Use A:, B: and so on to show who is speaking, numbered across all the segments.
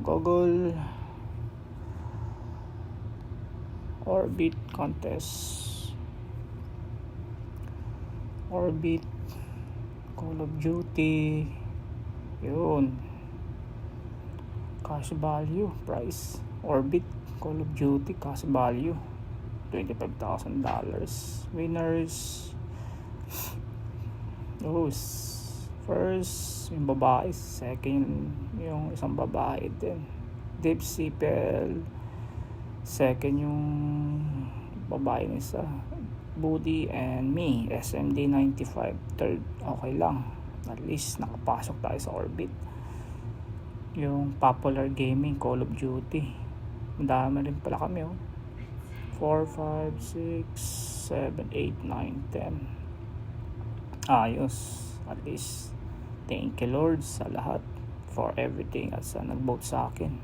A: Google Orbit contest. Orbit, Call of Duty, yun. Cash value, price. Orbit, Call of Duty, cash value $25,000. Winners, first yung babae, second yung isang babae din, Deep Sipel. Second yung babae nisa, Budi and me, SMD 95. Third, okay lang, at least nakapasok tayo sa Orbit. Yung Popular Gaming, Call of Duty, madami rin pala kami 4, 5, 6, 7, 8, 9, 10. Ayos, at least thank you Lord sa lahat, for everything, at sa nag-vote sa akin.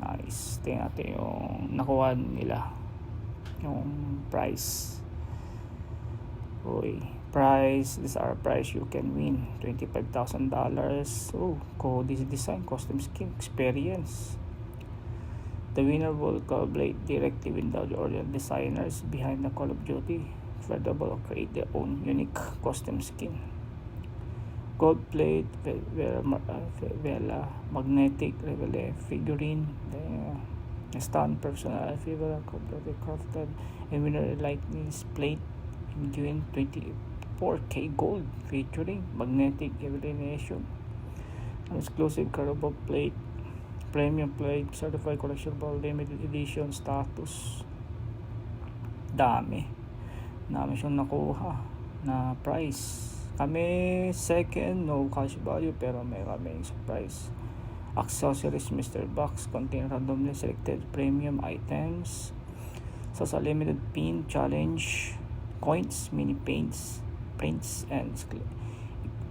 A: Nice. Tingnan natin yung nakuha nila, yung price. Price, this are price you can win $25,000. Code design, custom skin, experience. The winner will collaborate directly with the original designers behind the Call of Duty. Furthermore, create their own unique custom skin. Gold plate, magnetic figurine, stand personal figure, completely crafted, and winner likeness plate in 24K gold, featuring magnetic illumination, exclusive carable plate, premium plate, certified collectible, limited edition status. Dami siyang nakuha na price. Kami second, no cash value, pero may kaming surprise. Accessories mystery box contain randomly selected premium items sa limited pin challenge, coins, mini prints, and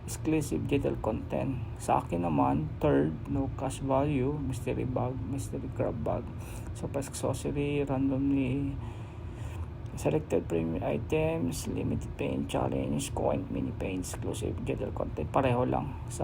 A: exclusive digital content. Sa akin naman, third, no cash value, mystery bag, mystery grab bag, surprise accessory, randomly selected premium items, limited paint challenge, coin, mini paint, exclusive digital content. Pareho lang sa